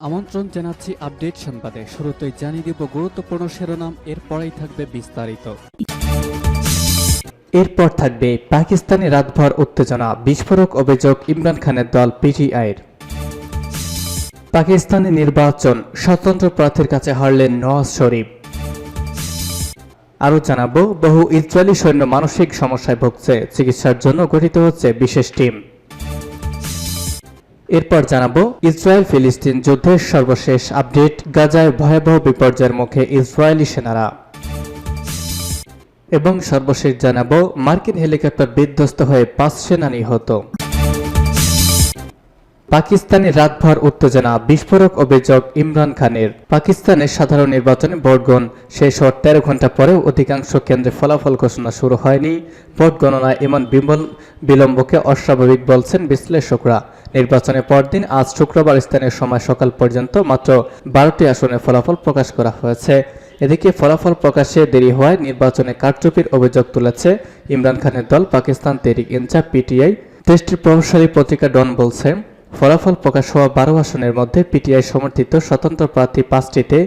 আমন্ত্রণ জানাচ্ছি আপডেট সংবাদে। শুরুতেই জানিয়ে দিব গুরুত্বপূর্ণ শিরোনাম, এরপরেই থাকবে বিস্তারিত। এরপর থাকবে পাকিস্তানে রাতভর উত্তেজনা, বিস্ফোরক অভিযোগ ইমরান খানের দল পিটিআইয়ের। পাকিস্তানে নির্বাচন, স্বতন্ত্র প্রার্থীর কাছে হারলেন নওয়াজ শরীফ। আরও জানাবো, বহু ইসরায়েলি সৈন্য মানসিক সমস্যায় ভুগছে, চিকিৎসার জন্য গঠিত হচ্ছে বিশেষ টিম। এরপর জানাবো ইসরায়েল ফিলিস্তিন যুদ্ধের সর্বশেষ আপডেট, গাজায় ভয়াবহ বিপর্যয়ের মুখে ইসরায়েলি সেনারা। এবং সর্বশেষ জানাবো মার্কিন হেলিকপ্টার বিধ্বস্ত হয়ে 5 সেনা নিহত। পাকিস্তানে রাতভর উত্তেজনা, বিস্ফোরক অভিযোগ ইমরান খানের। পাকিস্তানের সাধারণ নির্বাচনে ভোট গ্রহণ শেষ হওয়ার 13 ঘণ্টা পরেও অধিকাংশ কেন্দ্রে ফলাফল ঘোষণা শুরু হয়নি। ভোট গণনায় এমন বিলম্বকে অস্বাভাবিক বলছেন বিশ্লেষকরা। নির্বাচনের পরদিন আজ শুক্রবার স্থানীয় সময় সকাল পর্যন্ত মাত্র 12টি আসনে ফলাফল প্রকাশ করা হয়েছে। এদিকে ফলাফল প্রকাশে দেরি হওয়ায় নির্বাচনে কারচুপির অভিযোগ তুলেছে ইমরান খানের দল পাকিস্তান তেহরিক ইনসাফ পিটিআই। দেশটির প্রভাবশালী পত্রিকা ডন বলছে, ফলাফল প্রকাশ হওয়া 12 আসনের মধ্যে পিটিআই সমর্থিত স্বতন্ত্র প্রার্থী 5টিতে,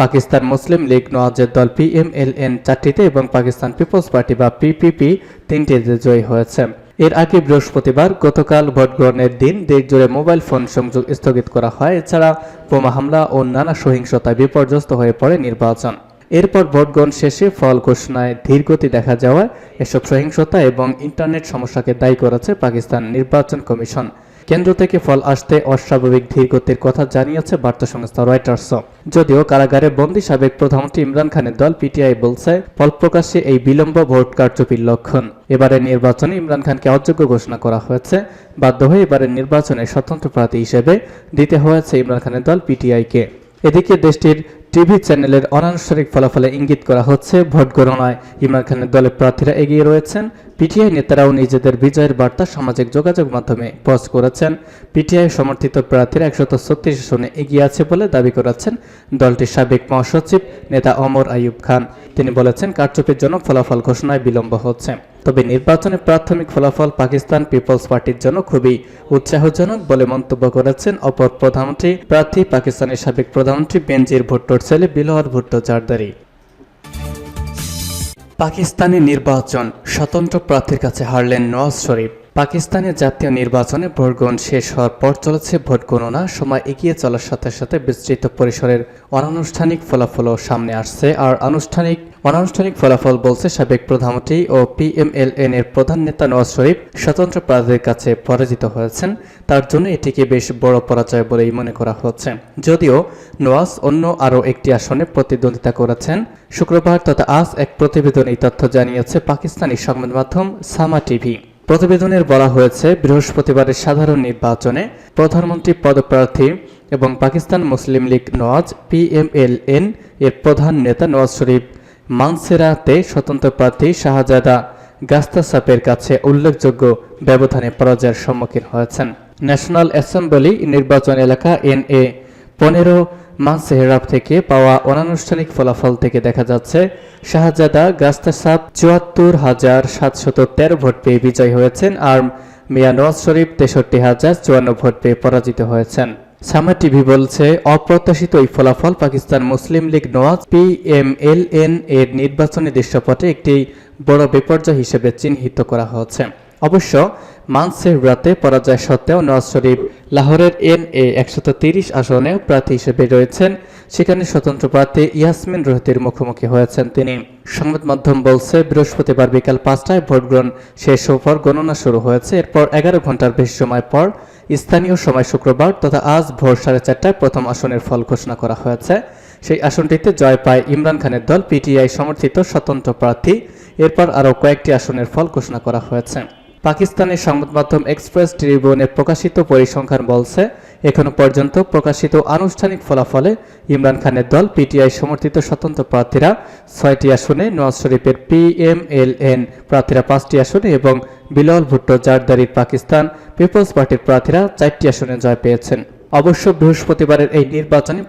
পাকিস্তান মুসলিম লীগ নওয়াজের দল পিএমএলএন 4টিতে এবং পাকিস্তান পিপলস পার্টি বা পিপিপি 3টিতে জয়ী হয়েছে। এর আগে বৃহস্পতিবার গতকাল ভোট গ্রহণের দিন দেশজুড়ে মোবাইল ফোন সংযোগ স্থগিত করা হয়। এছাড়া বোমা হামলা ও নানা সহিংসতায় বিপর্যস্ত হয়ে পড়ে নির্বাচন। এরপর ভোট গ্রহণ শেষে ফল ঘোষণায় ধীরগতি দেখা যাওয়ায় এসব সহিংসতা এবং ইন্টারনেট সমস্যাকে দায়ী করেছে পাকিস্তান নির্বাচন কমিশন। কেন্দ্র থেকে ফল আসতে অস্বাভাবিক ধীরগতির কথা জানিয়েছে বার্তা সংস্থা রয়টার্স। যদিও কারাগারে বন্দী সাবেক প্রধানমন্ত্রী ইমরান খানের দল পিটিআই বলছে, ফল প্রকাশে এই বিলম্ব ভোট কারচুপির লক্ষণ। এবারের নির্বাচনে ইমরান খানকে অযোগ্য ঘোষণা করা হয়েছে। বাধ্য হয়ে এবারের নির্বাচনে স্বতন্ত্র প্রার্থী হিসেবে দিতে হয়েছে ইমরান খানের দল পিটিআইকে। এদিকে দেশটির টিভি চ্যানেলের অনানুষ্ঠানিক ফলাফলে ইঙ্গিত করা হচ্ছে, ভোট গণনায় ইমরান খানের দলের প্রার্থীরা এগিয়ে রয়েছেন। পিটিআই নেতারাও নিজেদের বিজয়ের বার্তা সামাজিক যোগাযোগ মাধ্যমে পোস্ট করেছেন। পিটিআই সমর্থিত প্রার্থীরা 136 আসনে এগিয়ে আছে বলে দাবি করেছেন দলটির সাবেক মহাসচিব নেতা ওমর আইয়ুব খান। তিনি বলেছেন, কারচুপির জন্য ফলাফল ঘোষণায় বিলম্ব হচ্ছে। তবে নির্বাচনের প্রাথমিক ফলাফল পাকিস্তান পিপলস পার্টির জন্য খুবই উৎসাহজনক বলে মন্তব্য করেছেন অপর প্রধানমন্ত্রী প্রার্থী পাকিস্তানের সাবেক প্রধানমন্ত্রী বেনজির ভুট্টোর ছেলে বিলওয়ার ভুট্টো জারদারি। পাকিস্তানের নির্বাচন, স্বতন্ত্র প্রার্থীর কাছে হারলেন নওয়াজ শরীফ। পাকিস্তানের জাতীয় নির্বাচনে ভোট গ্রহণ শেষ হওয়ার পর চলেছে ভোট গণনা। সময় এগিয়ে চলার সাথে সাথে বিস্তৃত পরিসরের অনানুষ্ঠানিক ফলাফলও সামনে আসছে। আর অনানুষ্ঠানিক ফলাফল বলছে, সাবেক প্রধানমন্ত্রী ও পিএমএলএন এর প্রধান নেতা নওয়াজ শরীফ স্বতন্ত্র প্রার্থীর কাছে পরাজিত হয়েছেন। তার জন্য এটিকে বেশ বড় পরাজয় বলেই মনে করা হচ্ছে। যদিও নওয়াজ অন্য আরও একটি আসনে প্রতিদ্বন্দ্বিতা করেছেন। শুক্রবার তথা আজ এক প্রতিবেদনে এই তথ্য জানিয়েছে পাকিস্তানি সংবাদ মাধ্যম সামা টিভি। প্রতিবেদনের বলা হয়েছে, বৃহস্পতিবারের সাধারণ নির্বাচনে প্রধানমন্ত্রী পদপ্রার্থী এবং পাকিস্তান মুসলিম লীগ নওয়াজ পিএমএলএন এর প্রধান নেতা নওয়াজ শরীফ মানসেরাতে স্বতন্ত্র প্রার্থী শাহজাদা গাস্তাসাপের কাছে উল্লেখযোগ্য ব্যবধানে পরাজয়ের সম্মুখীন হয়েছেন। ন্যাশনাল অ্যাসেম্বলি নির্বাচন এলাকা NA 15 মানসেহরাব থেকে পাওয়া অনানুষ্ঠানিক ফলাফল থেকে দেখা যাচ্ছে, শাহজাদা গাস্তাসাপ 74,713 ভোট পেয়ে বিজয়ী হয়েছেন আর মিয়া নওয়াজ শরীফ 63,054 ভোট পেয়ে পরাজিত হয়েছেন। সামা টিভি বলছে, অপ্রত্যাশিত এই ফলাফল পাকিস্তান মুসলিম লীগ নওয়াজ পিএমএলএন এর নির্বাচনী দৃশ্যপটে একটি বড় বিপর্যয় হিসেবে চিহ্নিত করা হয়েছে। অবশ্য মানসেহরাতে পরাজয় সত্ত্বেও নওয়াজ শরীফ লাহোরের NA 130 আসনে প্রার্থী হিসেবে রয়েছেন। সেখানে স্বতন্ত্র প্রার্থী ইয়াসমিন রোহিতের মুখোমুখি হয়েছেন তিনি। সংবাদ মাধ্যম বলছে, বৃহস্পতিবার বিকাল 5টায় ভোট গ্রহণ শেষ হওয়ার পর গণনা শুরু হয়েছে। এরপর 11 ঘন্টার বেশি সময় পর স্থানীয় সময় শুক্রবার তথা আজ ভোর 4:30টায় প্রথম আসনের ফল ঘোষণা করা হয়েছে। সেই আসনটিতে জয় পায় ইমরান খানের দল পিটিআই সমর্থিত স্বতন্ত্র প্রার্থী। এরপর আরও কয়েকটি আসনের ফল ঘোষণা করা হয়েছে। পাকিস্তানের সংবাদ মাধ্যম এক্সপ্রেস ট্রিবিউনে প্রকাশিত পরিসংখ্যান বলছে, এখনো পর্যন্ত প্রকাশিত আনুষ্ঠানিক ফলাফলে ইমরান খানের দল পিটিআই সমর্থিত স্বতন্ত্র প্রার্থীরা 6টি আসনে, নওয়াজ শরীফের পিএমএলএন প্রার্থীরা 5টি আসনে এবং বিলওয়ার ভুট্টো জারদারির পাকিস্তান পিপলস পার্টির প্রার্থীরা 4টি আসনে জয় পেয়েছেন। অবশ্য বৃহস্পতিবারের এই নির্বাচনে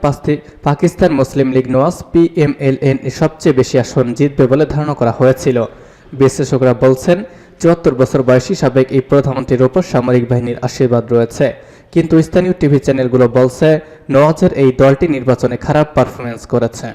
পাকিস্তান মুসলিম লীগ নওয়াজ পিএমএলএন সবচেয়ে বেশি আসন জিতবে বলে ধারণা করা হয়েছিল। বিশ্লেষকরা বলছেন, ৭৪ বছর বয়সী সাবেক এই প্রধানমন্ত্রীর ওপর সামরিক বাহিনীর আশীর্বাদ রয়েছে, কিন্তু স্থানীয় টিভি চ্যানেলগুলো বলছে নওয়াজের এই দলটি নির্বাচনে খারাপ পারফরমেন্স করেছে।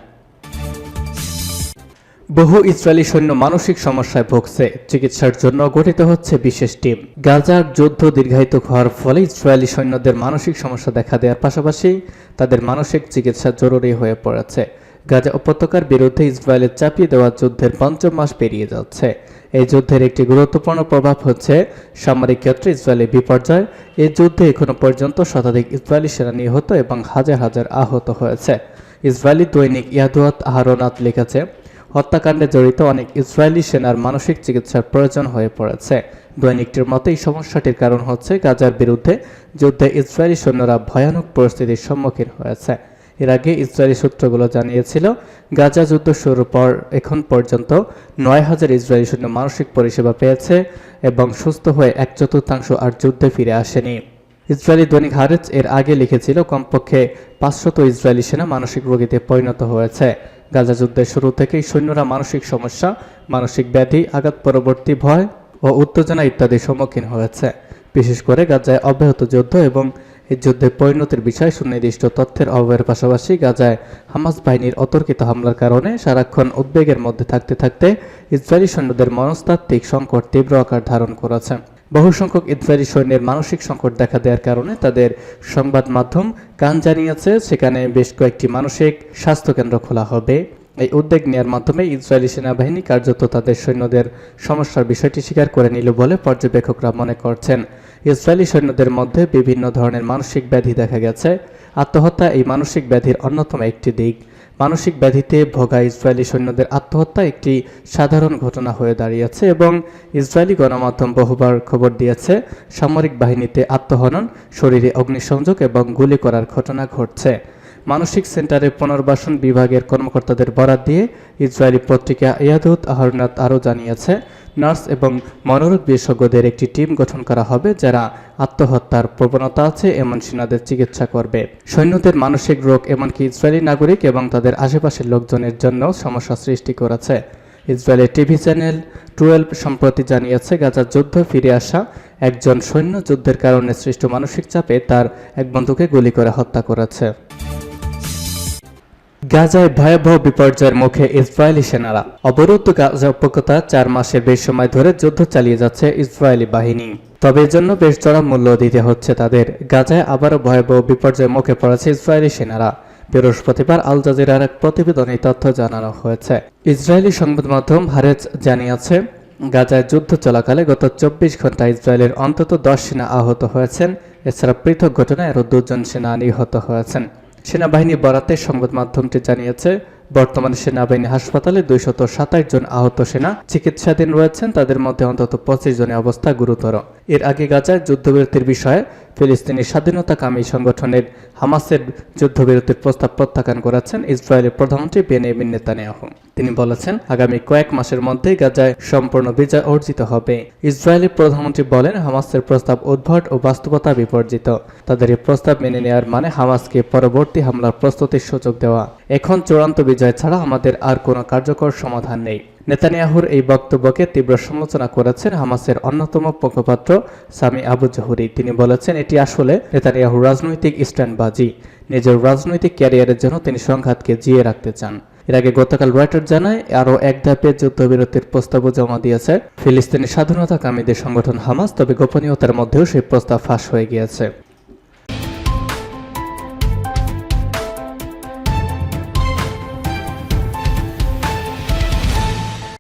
বহু ইসরায়েলি সৈন্য মানসিক সমস্যায় ভুগছে, চিকিৎসার জন্য গঠিত হচ্ছে বিশেষ টিম। গাজার যুদ্ধ দীর্ঘায়িত হওয়ার ফলে ইসরায়েলি সৈন্যদের মানসিক সমস্যা দেখা দেওয়ার পাশাপাশি তাদের মানসিক চিকিৎসা জরুরি হয়ে পড়েছে। গাজা উপত্যকার বিরুদ্ধে ইসরায়েলের চাপিয়ে দেওয়া যুদ্ধের পঞ্চম মাস পেরিয়ে যাচ্ছে। এই যুদ্ধের একটি গুরুত্বপূর্ণ প্রভাব হচ্ছে সামরিক ক্ষেত্রে ইসরায়েলি বিপর্যয়। এই যুদ্ধে এখনো পর্যন্ত শতাধিক ইসরায়েলি সেনা নিহত এবং হাজার হাজার আহত হয়েছে। ইসরায়েলি দৈনিক ইয়াদুয়াত আহরনাত লিখেছে, হত্যাকাণ্ডে জড়িত অনেক ইসরায়েলি সেনার মানসিক চিকিৎসার প্রয়োজন হয়ে পড়েছে। দৈনিকটির মতে এই সমস্যাটির কারণ হচ্ছে গাজার বিরুদ্ধে যুদ্ধে ইসরায়েলি সৈন্যরা ভয়ানক পরিস্থিতির সম্মুখীন হয়েছে। এর আগে ইসরায়েলি সূত্রগুলো জানিয়েছিল, গাজা যুদ্ধ শুরুর পর এখন পর্যন্ত ৯,০০০ ইসরায়েলি সৈন্য মানসিক পরিষেবা পেয়েছে এবং সুস্থ হয়ে ১/৪ আর যুদ্ধে ফিরে আসেনি। ইসরায়েলি দৈনিক হারেজ এর আগে লিখেছিল, কমপক্ষে ৫০০ ইসরায়েলি সেনা মানসিক রোগীতে পরিণত হয়েছে। গাজা যুদ্ধের শুরু থেকেই সৈন্যরা মানসিক সমস্যা, মানসিক ব্যাধি, আঘাত পরবর্তী ভয় ও উত্তেজনা ইত্যাদির সম্মুখীন হয়েছে। বিশেষ করে গাজায় অব্যাহত যুদ্ধ এবং এই যুদ্ধের পরিণতির বিষয়ে সুনির্দিষ্ট তথ্যের অভাবের পাশাপাশি গাজায় হামাস বাহিনীর অতর্কিত হামলার কারণে সারাক্ষণ উদ্বেগের মধ্যে থাকতে থাকতে ইসরায়েলি সৈন্যদের মনস্তাত্ত্বিক সংকট তীব্র আকার ধারণ করেছে। বহু সংখ্যক ইসরায়েলি সৈন্যের মানসিক সংকট দেখা দেওয়ার কারণে তাদের সংবাদ মাধ্যম কান জানিয়েছে সেখানে বেশ কয়েকটি মানসিক স্বাস্থ্যকেন্দ্র খোলা হবে। এই উদ্যোগ নেওয়ার মাধ্যমে ইসরায়েলি সেনাবাহিনী কার্যত তাদের সৈন্যদের সমস্যার বিষয়টি স্বীকার করে নিল বলে পর্যবেক্ষকরা মনে করছেন। ইসরায়েলি সৈন্যদের মধ্যে বিভিন্ন ধরনের মানসিক ব্যাধি দেখা গেছে। আত্মহত্যা এই মানসিক ব্যাধির অন্যতম একটি দিক। মানসিক ব্যাধিতে ভোগা ইসরায়েলি সৈন্যদের আত্মহত্যা একটি সাধারণ ঘটনা হয়ে দাঁড়িয়েছে এবং ইসরায়েলি গণমাধ্যম বহুবার খবর দিয়েছে সামরিক বাহিনীতে আত্মহনন, শরীরে অগ্নিসংযোগ এবং গুলি করার ঘটনা ঘটছে। মানসিক সেন্টারের পুনর্বাসন বিভাগের কর্মকর্তাদের বরাত দিয়ে ইসরায়েলি পত্রিকা ইয়াদুত আহরনাত আরও জানিয়েছে, নার্স এবং মনোরোগ বিশেষজ্ঞদের একটি টিম গঠন করা হবে যারা আত্মহত্যার প্রবণতা আছে এমন সেনাদের চিকিৎসা করবে। সৈন্যদের মানসিক রোগ এমনকি ইসরায়েলি নাগরিক এবং তাদের আশেপাশের লোকজনের জন্য সমস্যা সৃষ্টি করেছে। ইসরায়েলের টিভি চ্যানেল 12 সম্প্রতি জানিয়েছে, গাজার যুদ্ধ ফিরে আসা একজন সৈন্য যুদ্ধের কারণে সৃষ্ট মানসিক চাপে তার এক বন্ধুকে গুলি করে হত্যা করেছে। গাজায় ভয়াবহ বিপর্যয়ের মুখে ইসরায়েলি সেনারা। অবরুদ্ধ গাজা উপত্যকা ৪ মাসের বেশ সময় ধরে যুদ্ধ চালিয়ে যাচ্ছে ইসরায়েলি বাহিনী, তবে এর জন্য বেশ চড়া মূল্য দিতে হচ্ছে তাদের। গাজায় আবারও ভয়াবহ বিপর্যয়ের মুখে পড়েছে ইসরায়েলি সেনারা। বৃহস্পতিবার আল জাজিরার এক প্রতিবেদনে তথ্য জানানো হয়েছে। ইসরায়েলি সংবাদ মাধ্যম হারেজ জানিয়েছে, গাজায় যুদ্ধ চলাকালে গত ২৪ ঘন্টায় ইসরায়েলের অন্তত ১০ সেনা আহত হয়েছেন। এছাড়া পৃথক ঘটনায় আরও ২ জন সেনা নিহত হয়েছেন। সেনাবাহিনী বরাতে সংবাদ মাধ্যমটি জানিয়েছে, বর্তমানে সেনাবাহিনী হাসপাতালে ২২৭ জন আহত সেনা চিকিৎসাধীন রয়েছেন, তাদের মধ্যে অন্তত ২৫ জনের অবস্থা গুরুতর। এর আগে গাজায় যুদ্ধবিরতির বিষয়ে ফিলিস্তিনি স্বাধীনতাকামী সংগঠনের হামাসের যুদ্ধবিরতির প্রস্তাব প্রত্যাখ্যান করেছেন ইসরায়েলের প্রধানমন্ত্রী বেনিয়ামিন নেতানিয়াহু। তিনি বলেছেন, আগামী কয়েক মাসের মধ্যেই গাজায় সম্পূর্ণ বিজয় অর্জিত হবে। ইসরায়েলের প্রধানমন্ত্রী বলেন, হামাসের প্রস্তাব উদ্ভট ও বাস্তবতা বিপর্জিত। তাদের এই প্রস্তাব মেনে নেওয়ার মানে হামাসকে পরবর্তী হামলার প্রস্তুতির সুযোগ দেওয়া। এখন চূড়ান্ত বিজয় ছাড়া আমাদের আর কোনো কার্যকর সমাধান নেই। নেতানিয়াহুর এই বক্তব্যকে তীব্র সমালোচনা করেছেন হামাসের অন্যতম মুখপাত্র সামি আবু জহুরি। তিনি বলেছেন, এটি আসলে নেতানিয়াহুর রাজনৈতিক স্ট্যান্ডবাজি। নিজের রাজনৈতিক ক্যারিয়ারের জন্য তিনি সংঘাতকে জিয়ে রাখতে চান। এর আগে গতকাল রয়টার জানায়, আরও এক ধাপে যুদ্ধবিরতির প্রস্তাবও জমা দিয়েছে ফিলিস্তিনি স্বাধীনতাকামীদের সংগঠন হামাস, তবে গোপনীয়তার মধ্যেও সেই প্রস্তাব ফাঁস হয়ে গিয়েছে।